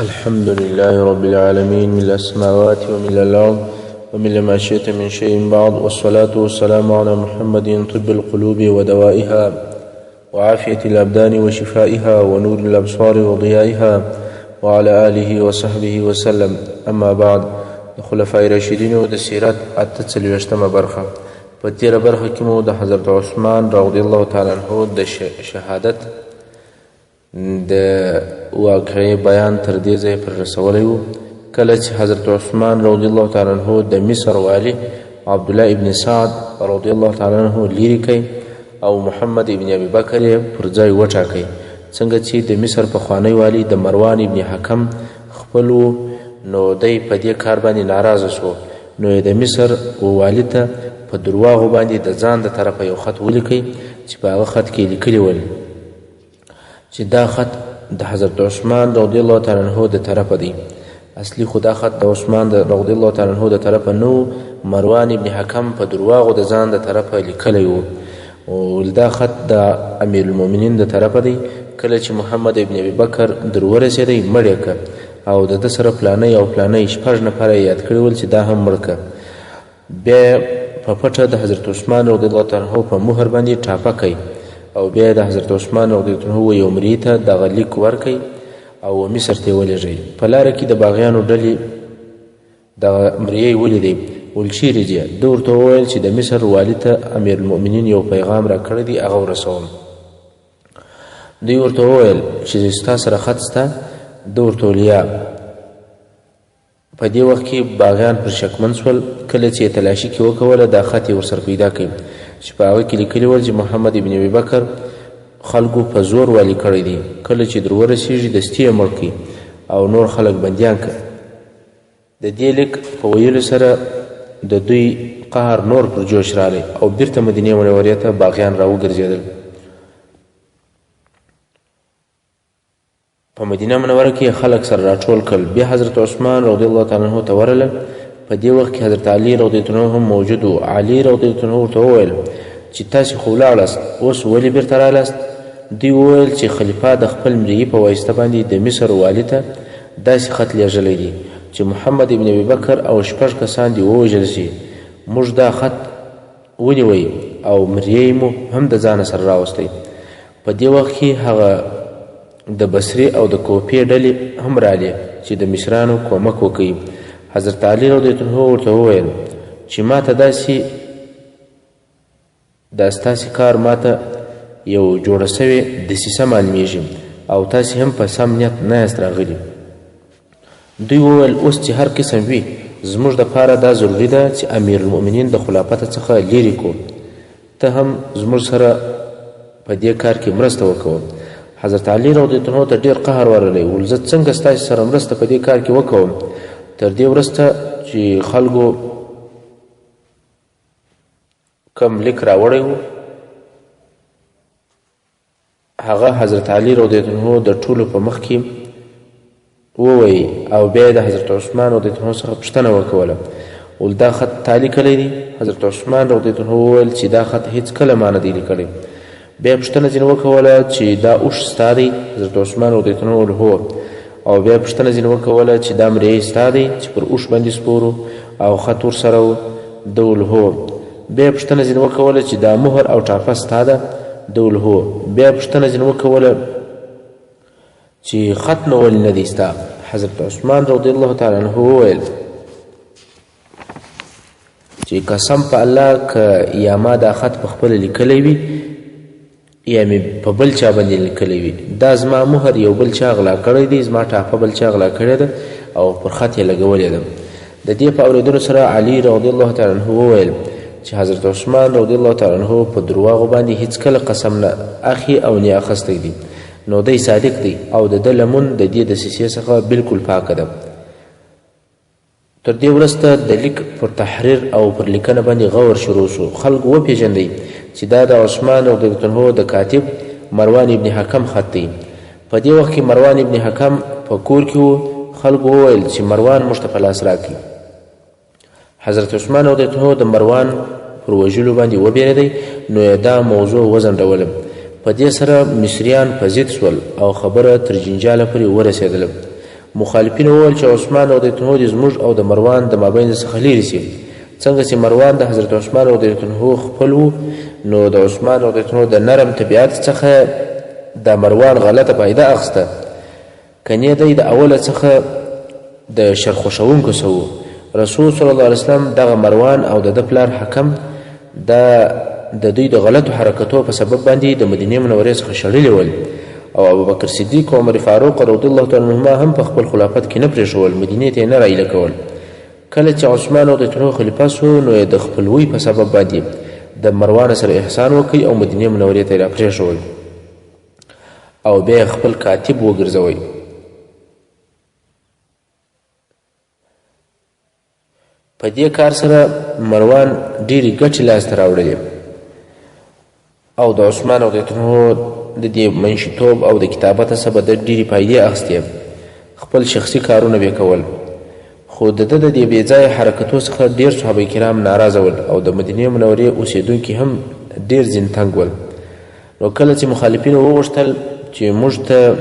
الحمد لله رب العالمين، من السماوات ومن الأرض ومن ما شئت من شيء بعد، والصلاة والسلام على محمد طب القلوب ودوائها وعافية الأبدان وشفائها ونور الأبصار وضيائها وعلى آله وصحبه وسلم. أما بعد، خلفاء راشدين و د سیرت 48مه برخه. په تیره برخه کې مو د حضرت عثمان رضی الله تعالی عنه د شهادت د واقعي بیان تر دې ځای پر رسولی و. کله چې حضرت عثمان رضی الله تعالی عنه د مصر والی عبدالله ابن سعد رضی الله تعالی عنه لیرې کوي او محمد ابن ابي بکر یې پر ځای وټاکئ. څنګه چې د مصر پخوانی والی د مروان ابن حکم خپل و، نو دی په دې کار باندې ناراضه شو، نو یې د مصر والی ته په درواغو باندې د ځان د طرفه یو خط ولیکئ چې په هغه خط کې لیکلي ول چې دا خط د حضرت عثمان رضی الله تعالی عنه د طرفه دی. اصلي خو دا خط د عثمان رضی الله تعالی عنه د طرفه نو، مروان ابن حکم په درواغو د ځان د طرفه لیکلی و، او دا خط د امیر المؤمنین د طرفه دی. کله چې محمد ابن ابي بکر در ورسېدی مړ یې کړ او د ده سره پلانۍ او پلانۍ 6 نفره یاد کړي ول چې دا هم مړ کړه. بیا په پټه د حضرت عثمان رضی الله تعالی عنه په مهر باندې ټاپه کوي او بیا د حضرت عثمان رضی الله عنه یو مریی ته دغه لیک ورکوي او مصر ته یې ولېږئ. په لاره کې د باغیانو ډلې دغه مریی ولیدی، ویل چیرې ځې؟ ده ورته وویل چې د مصر والي ته امیر المؤمنین یو پیغام را کړی دی، هغه ورسوم. دوی ورته وویل چې ستا سره خط سته؟ ده ورته ویل یا. په دې وخت کې باغیان پر شکمن شول. کله چې تلاشي کې وکوله دا خط یې ورسره پیدا کړ چې په هغه کې لیکلي ول چې محمد ابن ابي بکر خلکو په زور والي کړی دی، کله چې در ورسېږي دستي یې مړ کړي او نور خلک بندیان کړه. د دې لیک په ویلو سره د دوی قهر نور پر جوش رالی او بیرته مدینې منورې ته باغیان را وګرځېدل. په مدینه منوره کې خلک سره راټول کړل. بیا حضرت عثمان رضی الله تعالی عنه ته ورغلل. په دې وخت کې حضرت علي رضی الله عنه هم موجود و. علي رضی الله عنه ورته وویل چې تاسې خو ولاړاست، اوس ولې بیرته رالاست؟ دوی وویل چې خلیفه د خپل مریي په واسطه باندې د مصر والي ته داسې خط لیږلی دی چې محمد ابن ابي بکر او 6 کسان دې ووژل شي. موږ دا خط ونیوی او مریی مو هم د ځانه سره راوستی. په دې وخت کې هغه د بصري او د کوفې ډلې هم رالې چې د مصریانو کومک وکړي. حضرت علي رضی الله عنه ورته وویل چې ما ته دا ستاسې کار ما ته یو جوړه سوې دسیسه معلومیږي او تاسې هم په سم نیت نه یاست راغلي. دوی وویل اوس چې هر قسم وي، زموږ دپاره دا ضروري ده چې امیر المؤمنین د خلافت څخه لیرې کړو، ته هم زموږ سره په دې کار کې مرسته وکوه. حضرت علي رضی الله عنه ته ډېر قهر ورغلی، ویل زه څنګه ستاسې سره مرسته په دې کار کې وکوم؟ تر دې وروسته چې خلکو کم لیک راوړی و، هغه حضرت علي رضی الله عنه د ټولو په مخ کې ووایي او بیا د حضرت عثمان رضی الله عنه څخه پوښتنه وکوله، ویل دا خط تا لیکلی دی؟ حضرت عثمان رضی الله عنه وویل چې دا خط هیڅ کله ما نه دی لیکلی. بیا پوښتنه ځینې وکوله چې دا اوښ ستا دی؟ حضرت عثمان رضی الله عنه وویل هو. او بیا پوښتنه ځینې وکوله چې دا مریی ستا دی چې پر اوښ باندې سپور او خط ورسره و؟ ده ویل هو. بیا پوښتنه ځینې وکوله چې دا مهر او ټاپه ستا ده؟ ده ویل هو. بیا پوښتنه ځینې وکوله چې خط نو ولې نه دی ستا؟ حضرت عثمان رضی الله تعالی عنه وویل چې قسم په الله که یا ما دا خط په خپله لیکلی وي یا مې په بل چا باندې لیکلی وي، دا زما مهر یو بل چا غلا کړی دی، زما ټاپه بل چا غلا کړې ده او پر خط یې لګولې ده. د دې په اورېدلو سره علي رضی الله تعالی عنه وویل چې حضرت عثمان رضی الله تعالی عنه په درواغو باندې هیڅ کله قسم نه اخی او نه اخیستی دی، نو دی صادق دی او د ده لمون د دې دسیسې څخه بالکل پاکه ده. تر دې وروسته د لیک پر تحریر او پر لیکنه باندې غور شروع شو. خلکو وپېژندی چې دا د عثمان رضی الله عنه د کاتب مروان ابن حکم خط دی. په دې وخت کې مروان ابن حکم په کور کې و. خلکو وویل چې مروان موږ ته په لاس راکړي. حضرت عثمان رضی الله عنه د مروان پر وژلو باندې وبېرېدی، نو یې دا موضوع وځنډوله. په دې سره مصریان په ضد شول او خبره تر جنجاله پورې ورسېدله. مخالفین وویل چې عثمان رضی الله عنه زموږ او د مروان د مابین څخه لیرې سي. څنګه چې مروان د حضرت عثمان رضی الله عنه خپل و، نو د عثمان رضی الله عنه د نرم طبیعت څخه د مروان غلطه فایده اخیسته. کنې دی د اوله څخه د شر خوښونکو سو. رسول صلی الله علیه وسلم دغه مروان او د پلار حکم د دوی د غلطو حرکتو په سبب باندې د مدینې منورې څخه شړلي ول، او ابوبکر صدیق او عمر فاروق رضی الله تعالی عنهما هم په خپل خلافت کې نه پرېښول، مدینې ته یې نه رایله کول. کله چې عثمان رضی الله عنه خلیفه سو، نو د خپلوۍ په سبب باندې د مروان سره احسان وکړي او مدینې منورې ته یې راپرېښول او بیا خپل کاتب وګرځوئ. په دې کار سره مروان ډېرې ګټې لاسته راوړلې او د عثمان رضی الله عنه د دې منشیتوب او د کتابت څخه د ډېرې فایدې اخیستې. خپل شخصي کارونه به کول، خو د د دې بې ځایه حرکتو څخه ډېر صحابه کرام ناراضه ول او د مدینې منورې اوسېدونکي هم ډېر ځین تنګ ول. نو کله چې مخالفینو وغوښتل چې موږ ته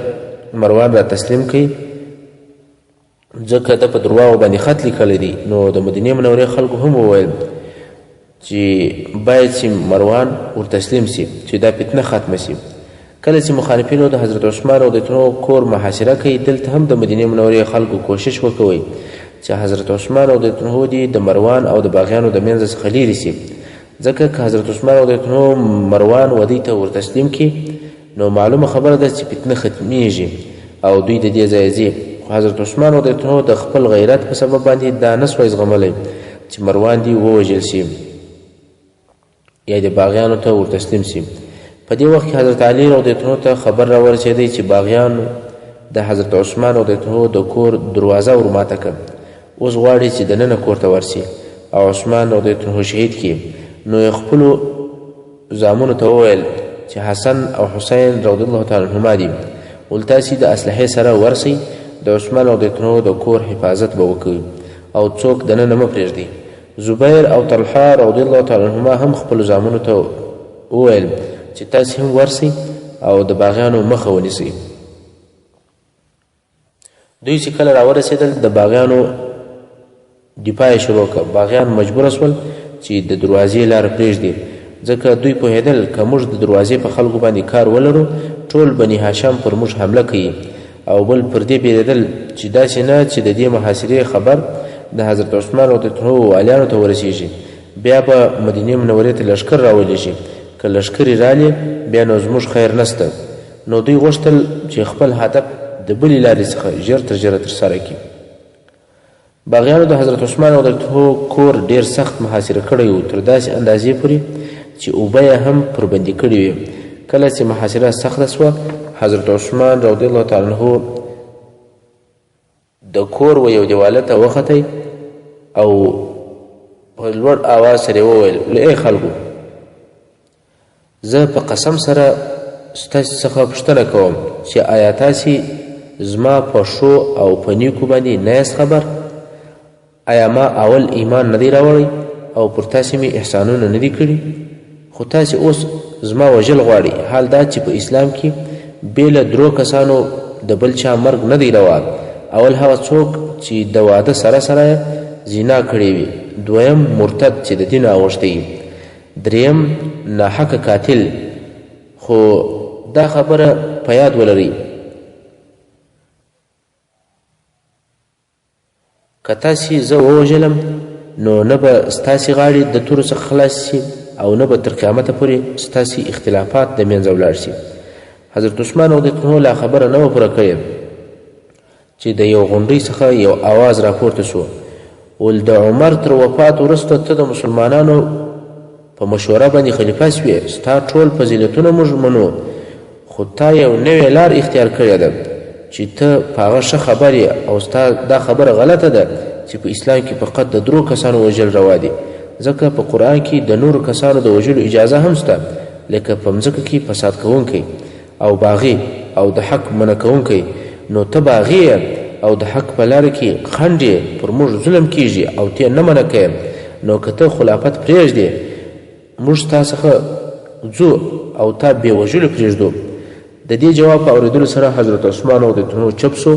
مروان را تسلیم کړي، ځکه د په درواغو باندې خط لیکلی دی، نو د مدینې منورې خلکو هم وویل چې باید چې مروان ور تسلیم سي چې دا فتنه ختمه سي. کله چې مخالفینو د حضرت عثمان رضی الله عنه کور محاصره کوي، دلته هم د مدینې منورې خلکو کوشش وکوي چې حضرت عثمان رضی الله عنه دې د مروان او د باغیانو د منځ څخه لیرې سي، ځکه که حضرت عثمان رضی الله عنه مروان ودی ته ور تسلیم کړي، نو معلومه خبره ده چې فتنه ختمیږي او دوی د دې ځای ځي. خو حضرت عثمان رضی الله عنه د خپل غیرت په سبب باندې دا نسوای زغملی چې مروان دې ووژل سي یا د باغیانو ته ور تسلیم سي. په دې وخت کې حضرت علي رضی الله عنه ته خبر را ورسېدی چې باغیانو د حضرت عثمان رضی الله عنه د کور دروازه ور ماته کړه، اوس غواړي چې دننه کور ته ورسي او عثمان رضی الله عنه شهید کړي. نو خپلو زامنو ته وویل چې حسن او حسین رضی الله تعالی عنهما دي، ول تاسې د اسلحې سره ورسئ، د عثمان رضی الله عنه د کور حفاظت به وکړي او څوک دننه مه پرېږدي. زبیر او طلحه رضی الله تعالی عنهما هم خپلو زامنو ته وویل چې تاسې هم ورسئ او د باغیانو مخه ونیسئ. دوی چې کله راورسېدل، د باغیانو دفاع یې شروع کړه. باغیان مجبوره سول چې د دروازې لاره پرېږدي، ځکه دوی پوهېدل که موږ د دروازې په خلکو باندې کار ولرو، ټول بني هاشم پر موږ حمله کوي، او بل پر دې بیرېدل چې داسې نه چې د دې محاصرې خبر د حضرت عثمان رضی الله عنه والیانو ته ورسېږي، بیا به مدینې منورې ته لښکر راولېږي. که لښکر یې رالې، بیا نو زموږ خیر نسته. نو دوی غوښتل چې خپل هدف د بلې لارې څخه ژر تر ژره ترسره کړي. باغیانو د حضرت عثمان رضی الله عنه کور ډېر سخت محاصره کړی و، تر داسې اندازې پورې چې اوبه یې هم پر بندي کړې وې. کله چې محاصره سخته سوه، حضرت عثمان رضی الله تعالی عنه د کور و یو دیواله ته وختی او په لوړ آواز سره وویل: ای خلکو، زه په قسم سره ستاسې څخه پوښتنه کوم چې آیا تاسې زما په ښو او په نیکو باندې نه یاست خبر؟ آیا ما اول ایمان نه دی راوړی او پر تاسې مې احسانونه نه دي کړي؟ خو تاسې اوس زما وژل غواړئ، حال دا چې په اسلام کې بې له درو کسانو د بل چا مرګ نه دی روا. اول هغه څوک چې د واده سره سره زنا کړې وي، دویم مرتد چې د دین اوښتی، دریم ناحقه قاتل. خو دا خبره په یاد ولرئ، که تاسې زه ووژلم، نو نه به ستاسې غاړې د تورو څخه خلاص شي او نه به تر قیامته پورې ستاسې اختلافات د منځه ولاړ شي. حضرت عثمان رضی الله عنه لا خبره نه وه پوره کړې چې د یو غونډۍ څخه یو آواز راپورته شو، ول د عمر تر وفات وروسته ته د مسلمانانو په مشوره باندې خلیفه سوې، ستا ټول فضیلتونه موږ منو، خو تا یو نوې لار اختیار کړې ده چې ته په هغه ښه خبر یې، او ستا دا خبره غلطه ده چې په اسلام کې فقط د درو کسانو وژل روا دي، ځکه په قرآن کې د نورو کسانو د وژلو اجازه هم شته، لکه په مځکه کې فساد کوونکی او باغي او د حق منع کوونکی. نو ته باغي او د حق په لاره کې خنډ یې، پر موږ ظلم کیږي او ته نه منع کوې، نو که ته خلافت پرېږدې، موږ ستا څخه ځو او تا بې وژلو پرېږدو. د دې جواب په اورېدلو سره حضرت عثمان رضی الله عنه چپ سو،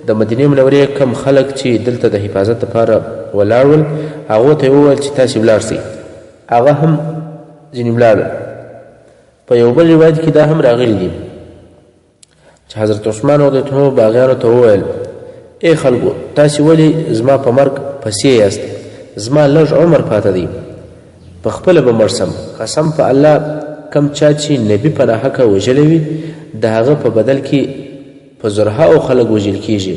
د مدینې منورې کم خلک چې دلته د حفاظت لپاره ولاړ ول هغو ته یې وویل چې تاسې ولاړ سئ. هغه هم ځینې ولاړل. په یو بل روایت کې دا هم راغلی دي چې حضرت عثمان رضی الله عنه باغیانو ته وویل ای خلکو تاسې ولې زما په مرګ پسې یاست؟ زما لږ عمر پاته دی، په خپله به مړ سم. قسم په الله کم چا چې نبي په ناحقه وژلی وي د هغه په بدل کې په زرهاو خلک وژل کیږي.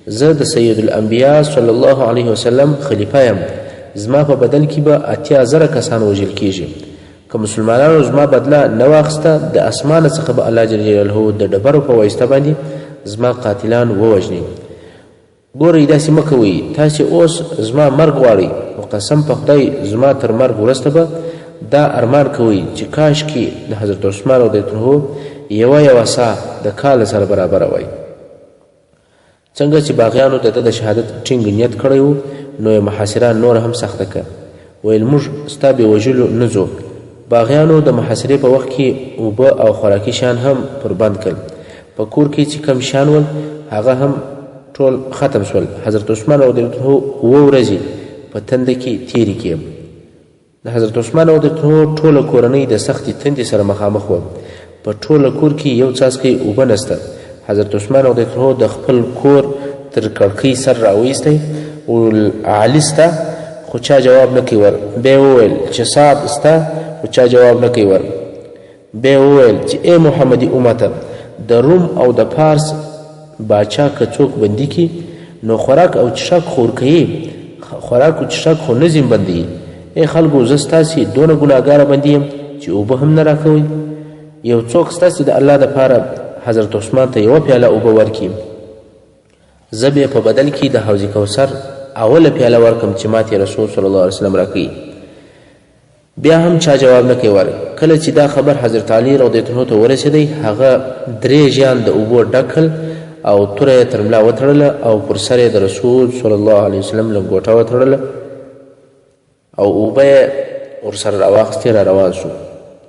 زه د سید الانبیا صلی الله علیه وسلم خلیفه یم، زما په بدل کې به 80,000 کسان وژل کیږي. که مسلمانانو زما بدله نه واخیسته د اسمانه څخه به الله جل جلاله د ډبرو په واسطه باندې زما قاتلان ووژني. ګورئ داسې مه کوئ، تاسې اوس زما مرګ غواړئ او قسم په خدای زما تر مرګ وروسته به دا ارمان کوئ چې کاشکې د حضرت عثمان رضی الله عنه یوه ساه د کال سره برابره وای. څنګه چې باغیانو د ده د شهادت ټینګ نیت کړی و نو یې محاصره نور هم سخته کړه. ویل موږ ستا بې وژلو نه ځو. باغیانو د محاصرې په وخت کې اوبه او خوراکي شیان هم پر بند کړل. په کور کې چې کم شیان ول هغه هم ټول ختم شول. حضرت عثمان رضی الله عنه 7 ورځې په تنده کې تېرې کړې. د حضرت عثمان رضی الله عنه ټوله کورنۍ د سختې تندې سره مخامخ وه. په ټوله کور کې یو څاڅکی اوبه نسته. حضرت عثمان رضی الله عنه د خپل کور تر کړکۍ سر راویستی وویل علي سته؟ خو چا جواب نه کوي ور. بیا وویل چې سعد سته؟ خو چا جواب نه کوي ور. بیا وویل چې ای محمدي امته د روم او د پارس باچا که څوک بندي کړي نو خوراک او چښاک خو ورکوي، خوراک او چښاک خو نه ځین بندوي. ای خلکو زه ستاسې دونه ګناهګاره بندي یم چې اوبه هم نه راکوئ. یو څوک ستاسې د الله دپاره حضرت عثمان ته یوه پیاله اوبه ورکړي، زه به په بدل کې د حوض کوثر اوله پیاله ورکړم چې ماته رسول صلی الله علیه وسلم راکوي. بیا هم چا جواب نه کوي. کله چې دا خبر حضرت علی رضی الله عنه ته ورسېدی هغه 3 ژیان د اوبو ډک کړل او توره یې تر ملا وتړله او پر سر یې د رسول صلی الله علیه وسلم لنګوټه وتړله او اوبه یې ورسره راواخیستې را روان شو.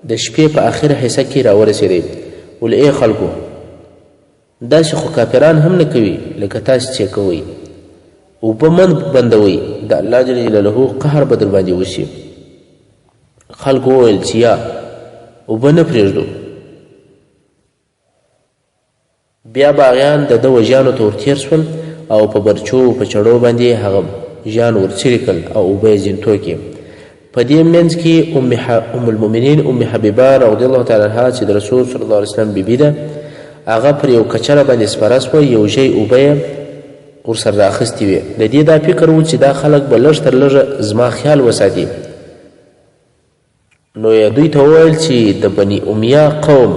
د شپې په آخره حصه کې راورسېدی. ول ای خلکو داسې خو کافران هم نه کوي لکه تاسې چې کوئ. اوبه مه بندوئ، د الله جل جلاله قهر به در باندې وشي. خلکو وویل چې یا اوبه نه پرېږدو. بیا باغیان د ده وژیانو ته ورتېر شول او په برچو په چړو باندې هغه ژیان ورڅیرې کړل او اوبه یې ځینتو کړې. په دې منځ کې ام المؤمنین ام حبیبه رضی الله تعالی عنها چې د رسول صلی الله علیه وسلم بیبي ده هغه پر یو کچره باندې سپاره سوه. یو ژی اوبه یې ورسره رااخیستې وې. د دې دا فکر و چې دا خلک به لږ تر لږه زما خیال وساتي. نو یې دوی ته وویل چې د بني امیه قوم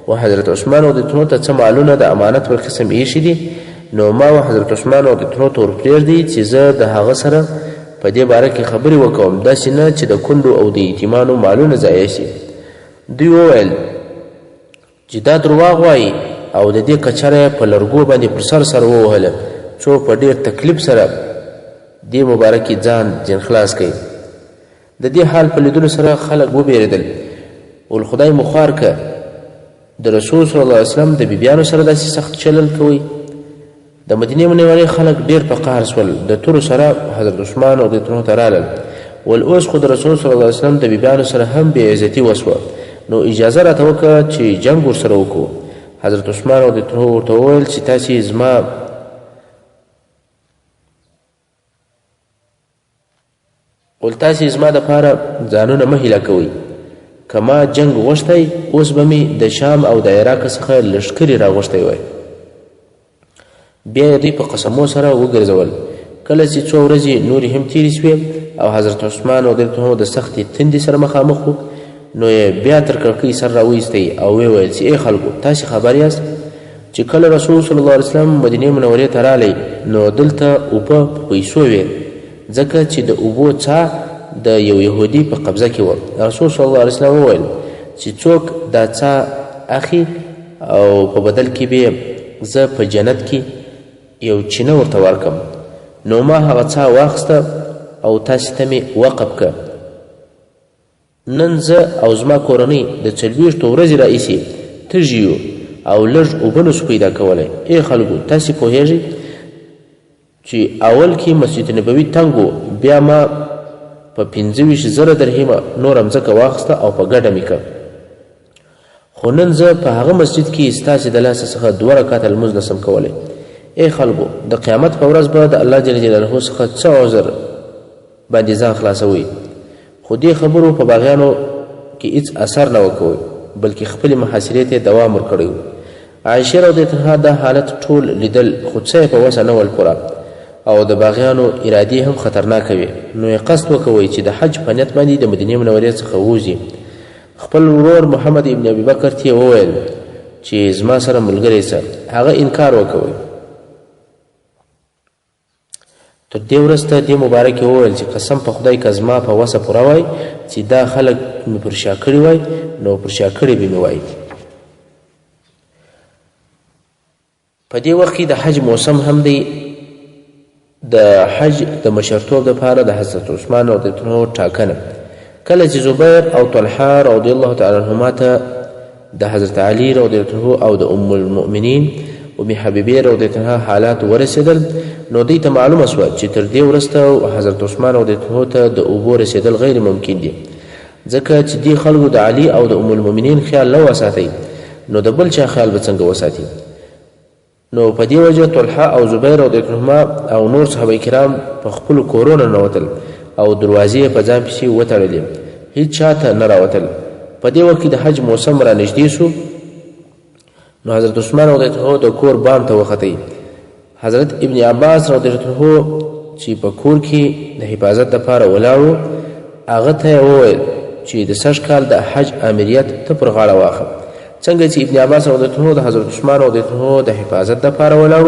و حضرت عثمان رضی الله عنه ته څه مالونه د امانت پر قسم ایښي دي نو ما و حضرت عثمان رضی الله عنه ته ورپرېږدئ چې زه د هغه سره په دې باره کې خبرې وکوم، داسې نه چې د کونډو او د یتیمانو مالونه ضایع شي. دوی وویل چې دا درواغ وایي او د دې کچره په لرګو باندې پر سر سر ووهله څو په ډېر تکلیف سره دې مبارکې ځان جن خلاص کوي. د دې حال په لیدلو سره خلک وبېرېدل. ول خدای مو خوار که د رسول صلی الله علیه وسلم د بیبیانو سره داسې سخت چلل کوئ. د مدینې منورې خلک ډېر په قهر شول. د تورو سره حضرت عثمان رضی الله عنه ته رالل. ول اوس خو د رسول صلی الله علیه وسلم د بیبیانو سره هم بې عزتي وسوه نو اجازه راته وکړه چې جنګ ورسره وکړو. حضرت عثمان رضی الله عنه ورته وویل چې تاسې زما دپاره ځانونه مه هیله کوئ. که ما جنګ غوښتی اوس به مې د شام او د عراق څخه لښکرې راغوښتی وای. بیا یې دوی په قسمو سره وګرځول. کله چې 2 ورځې نورې هم تېرې شوې او حضرت عثمان رضی الله عنه د سختې تندې سره مخامخ و نو یې بیا تر کړکۍ سر راویستی او ویې ویل چې ای خلکو تاسې خبر یاست چې کله رسول صلی الله علیه وسلم مدینې منورې ته رالی نو دلته اوبه په پیسو وې ځکه چې د اوبو څاه د یو یهودي په قبضه کې وه. رسول صلی الله علیه وسلم وویل چې څوک دا څاه اخي او په بدل کې به زه په جنت کې یو چینه ورته ورکم. نو ما هغه څاه واخیسته او تاسې ته مې وقف که. نن زه او زما کورنۍ د 40 ورځې راهیسې تږي یو او لږ اوبه نسو پیدا کولی. ای خلکو تاسې پوهیږئ چې اول کې مسجد نبوي تنګ و، بیا ما په 25,000 درهمه نور هم ځکه واخیسته او په ګډه مې کړ. خو نن زه په هغه مسجد کې ستاسې د لاسه څخه 2 رکعته لمونځ نسم کولی. ای خلکو، د قیامت په ورځ به د الله جل جلاله څخه څه عذر باندې ځان خلاصوئ؟ خو دې خبرو په باغیانو کې هیڅ اثر نه وکوئ، بلکې خپلې محاصرې ته دوام ورکړی و. عایشه رضی الله عنها دا حالت ټول لیدل، خو څه یې په وسه نه ول پوره، او د باغیانو ارادې هم خطرناکه وې. نو یې قصد وکوئ چې د حج په نیت باندې د مدینې منورې څخه ووځي. خپل ورور محمد ابن ابي بکر ته وویل چې زما سره ملګری شه. هغه انکار وکوئ. تر دې وروسته دې مبارک وویل چې قسم په خدای که زما په وسه پوره وای چې دا خلک مې پر شا کړي وای، نو پر شا کړي به مې وای. په دې وخت کې د حج موسم هم دی. د حج د مشرتوب دپاره د حضرت عثمان رضی الله عنه ټاکنه. کله چې زبیر او طلحه رضی الله تعالی عنهما ته د حضرت علی رضی الله عنه او د ام المؤمنین ام حبیبه رضی الله عنها حالات ورسېدل، نو دوی ته معلومه شوه چې تر دې وروسته حضرت عثمان رضی الله عنه ته د اوبو رسېدل غیر ممکن دي، ځکه چې دې خلکو د علی او د ام المؤمنین خیال نه وساتئ، نو د بل چا خیال به څنګه وساتي؟ نو په دې وجه طلحه او زبیر رضی الله عنهما او نور صحابه کرام په خپلو کورونو ننوتل او دروازې په ځان پسې وتړلې، هیڅ چا ته نه راوتل. په دې وخت کې د حج موسم را نږدې سو، نو حضرت عثمان رضی الله عنه د کور بام ته وختئ. حضرت ابن عباس رضی الله عنه چې په کور کې د حفاظت دپاره ولاړ، هغه ته یې وویل چې د سږ کال د حج امریت ته پر غاړه واخله. څنګه چې ابن عباس رضی الله عنه د حضرت عثمان رضی الله عنه د حفاظت دپاره ولاړ،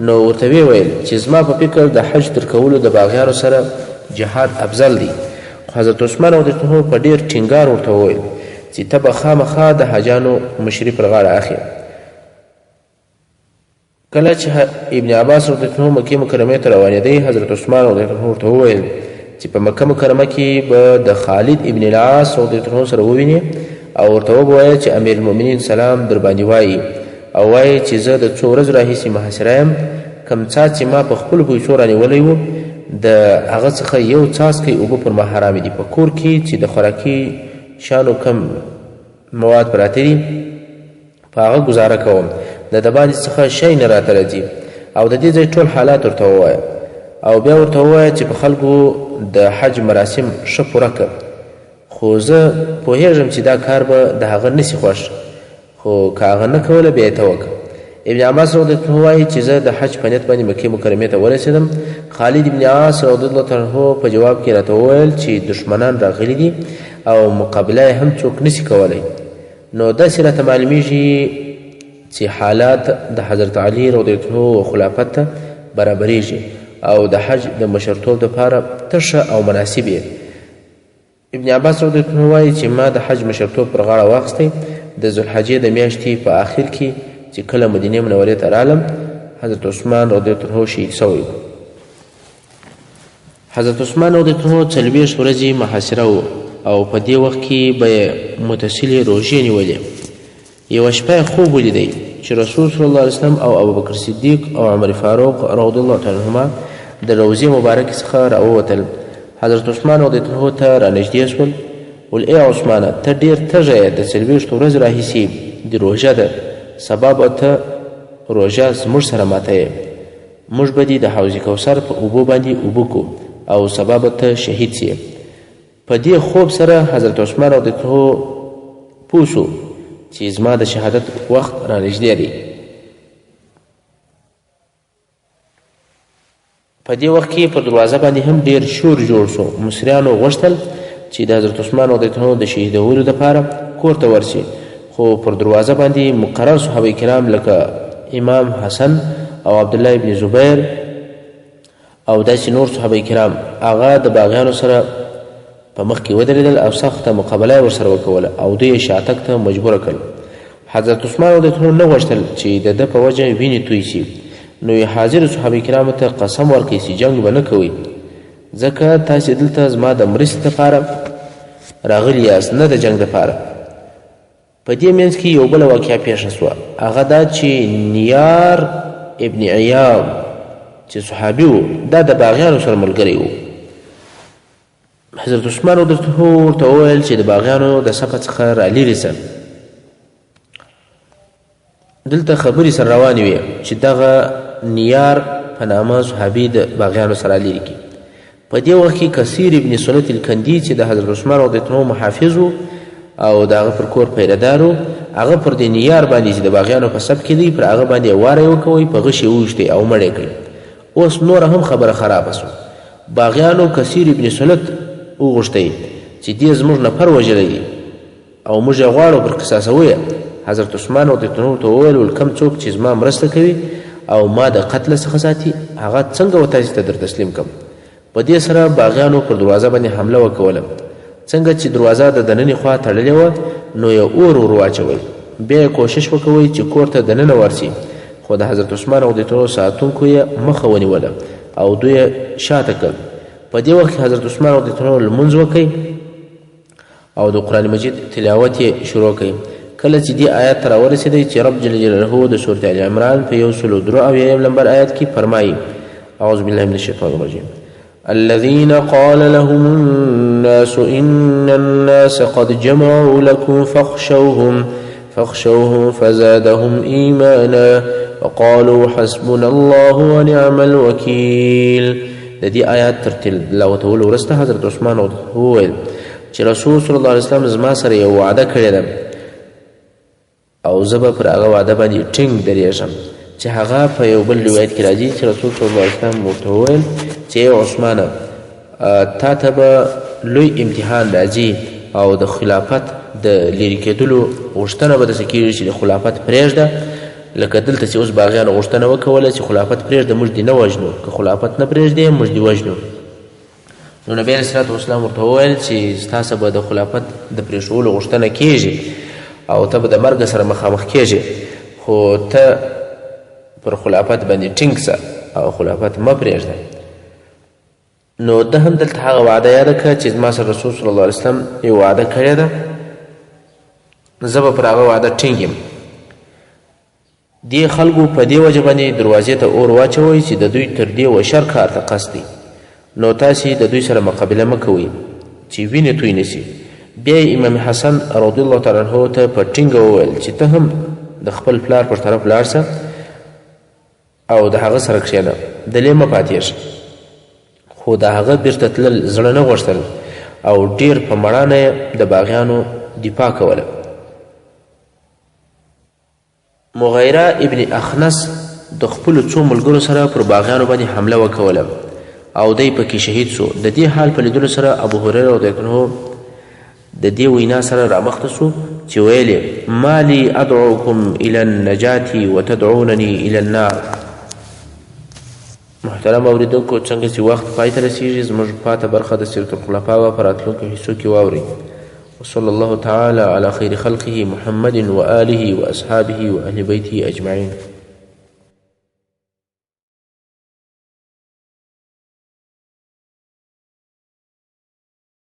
نو ورته ویې ویل چې زما په فکر د حج تر کولو د باغیانو سره جهاد افضل دی. خو حضرت عثمان رضی الله عنه په ډېر ټینګار ورته وویل چې ته به خامخا د حاجانو مشري پر غاړه اخلي. کله چې ابن عباس رضی الله عنه مکې مکرمې ته روانېدی، حضرت عثمان رضی الله عنه ورته وویل چې په مکه مکرمه کې به د خالد ابن العاص رضی الله عنه سره ووینې او ورته ووایه چې امیر المؤمنین سلام در باندې وایي او وایي چې زه د څو ورځو راهیسې محاصره یم. کم څاڅکې ما په خپلو پیسو رانیولی و، د هغه څخه یو څاڅکی اوبه پر ما حرامې دي. په کور کې چې د خوراکي شانو کم مواد پراته دي، په هغه ګزاره کوم. د دباندې څخه شی نه راته راځي. او د دې ځای ټول حالات ورته ووایه او بیا ورته ووایه چې په خلکو د حج مراسم ښه پوره کړه. خو زه پوهېږم چې دا کار به د هغه نسي خوښ، خو که هغه نه کوله بیا یې ته وکړه. ابن عباس رضی الله عنه وایي چې زه د حج په نیت باندې مکې مکرمې ته ورسېدم. خالد ابن عاص رضی الله عنه په جواب کې راته وویل چې دښمنان راغلي دي او مقابله یې هم څوک نسي کولی. نو داسې راته معلومیږي چې حالات د حضرت علی رضی الله عنه خلافت ته برابریږي او د حج د مشرتوب دپاره تشه او مناسب یې. ابن عباس رضی الله عنه وایي چې ما د حج مشرتوب پر غاړه واخیستی. د ذوالحجې د میاشتې په آخر کې چې کله مدینې منورې ته رالم، حضرت عثمان رضی الله عنه شهید سوی. حضرت عثمان رضی الله عنه 40 ورځې محاصره و او په دې وخت کې به یې متصلې روژې نیولې. یوه شپه یې خوب ولیدی چې رسول صلی الله علیه وسلم او ابوبکر صدیق او عمر فاروق رضی الله تعالی عنهما د روضې مبارکې څخه راووتل. حضرت عثمان رضی الله عنه ته رانږدې شول. ول ای عثمانه، ته ډېر تږی یې، د 40 ورځې راهیسې د روژه ده، سبا به ته روژه زموږ سره ماته یې. موږ به دې د حوض کوثر په اوبو باندې اوبه کړو او سبا به ته شهید سې. په دې خوب سره حضرت عثمان رضی الله عنه پوه شو چې زما د شهادت وخت رانږدې دی. په دې وخت کې په دروازه باندې هم ډېر شور جوړ شو. مصریانو غوښتل چې د حضرت عثمان رضی الله عنه د شهیدولو دپاره کور ته ورشي، خو پر دروازه باندې مقرر صحابه کرام لکه امام حسن او عبدالله ابن زبیر او داسې نور صحابه کرام هغه د باغیانو سره په مخ کې ودرېدل او سخته مقابله یې ورسره وکوله او دوی یې شاتګ ته مجبوره کړل. حضرت عثمان رضی الله عنه نه غوښتل چې د ده په وجه وینې توی شي، نو یې حاضرو صحابه کرامو ته قسم ورکړي چې جنګ به نه کوئ، ځکه تاسې دلته زما د مرستې دپاره راغلي یاست، نه د جنګ دپاره. په دې منځ کې یو بله واقعه پیښه سوه. هغه دا چې نیار ابن عیاض چې صحابي و دا د باغیانو سره ملګری و. حضرت عثمان ورته وویل چې د باغیانو د صفه څخه رالیرې شه. دلته خبرې سره روانې وې چې دغه نیار په نامه صحابي د باغیانو سره لیرې کړي. په دې وخت کې کثیر ابن سلط الکندي چې د حضرت عثمان رضی الله محافظ و او د هغه پر کور پیرهدار و، هغه پر دې نیار باندې چې د باغیانو په صف کې دی پر هغه باندې واره وکوئ، په غش یې وویشتئ او مړ یې کړئ. اوس نوره هم خبره خرابه سوه. باغیانو کثیر ابن سلط وغوښتی چې دې زموږ نفر وژلی دی او موږ یې غواړو پر قصاصوو یې. حضرت عثمان رضی الله ورته وویل کوم څوک چې زما مرسته کوي او ما د قتل څخه ساتي هغه څنګه و تاسې ته در تسلیم کړم. په دې سره باغیانو پر دروازه باندې حمله وکوله. څنګه چې دروازه د دننې خوا تړلې وه نو یې اور ور واچوئ، بیا یې کوشش وکوئ چې کور ته دننه ورسي، خو د حضرت عثمان رضی الله ساتونکو یې مخه ونیوله او دوی یې شاته کړل. په دې وخت کې حضرت عثمان رضی الله لمونځ وکړئ او د قرآن مجید تلاوت یې شروع کړئ. کله چې دې آیات ته راورسېدی چې رب جل جلاله د سورة ال عمران په 103 نمبر آیت کې فرمایي اعوذ بالله من الشیطان الرجیم الذين قال لهم الناس إن الناس قد جمعوا لكم فاخشوهم فزادهم إيمانا وقالوا حسبنا الله ونعم الوكيل. د دې آیات تر تلاوتولو وروسته حضرت عثمان وویل چې رسول صلی الله علیه وسلم زما سره یو وعده کړې ده او زه به پر هغه وعده باندې ټینګ درېږم. چې هغه په یو بل روایت کې راځي چې رسول صلی الله علیه وسلم ورته وویل چې عثمانه تا ته به لوی امتحان راځي او د خلافت د لرې کېدلو غوښتنه به داسې کېږي چې د خلافت پرېږده، لکه دلته چې اوس باغیانو غوښتنه وکوله چې خلافت پرېږده موږ دې نه وژنو، که خلافت نه پرېږدې موږ دې وژنو. نو نبي علیه الصلاة والسلام ورته وویل چې ستاسو به د خلافت د پرېښودلو غوښتنه کېږي او ته به د مرګ سره مخامخ کېږي، خو ته پر خلافت باندې ټینګ شه او خلافت مه پرېږده. نو ده هم دلته هغه وعده یاده کړه چې زما سره رسول صلی الله علیه وسلم یو وعده کړې ده، زه به پر هغه وعده ټینګ یم. دې خلکو په دې وجه باندې دروازې ته اور واچوئ چې د دوی تر دې و شر کار ته قصد دی، نو تاسې د دوی سره مقابله مه کوئ چې وینې توی نه سي. بیا امام حسن رضی الله تعالی عنه ته په ټینګه وویل چې ته هم د خپل پلار پر طرف لاړ شه او د هغه سره کښېنه، دلې مه پاتېږه. خو د هغه بیرته تلل زړه نه غوښتل او ډېر په مړانه یې د باغیانو دفاع کوله. مغیره ابن اخنس د خپلو څو ملګرو سره پر باغیانو باندې حمله وکوله او دی پکې شهید سو. د دې حال په لیدلو سره ابو هریره رضی الله عنه د دې وینا سره رامخته سو چې ویل یې ما لي ادعوکم الى النجاة وتدعونني الى النار. محترم اوریدونکو، څنګه چې وخت پای ته رسیږي زموږ پاته برخه د سیرة الخلفاء په راتلونکو حصو کې واورئ. وصلى الله تعالى على خير خلقه محمد وآله وأصحابه وأهل بيته أجمعين.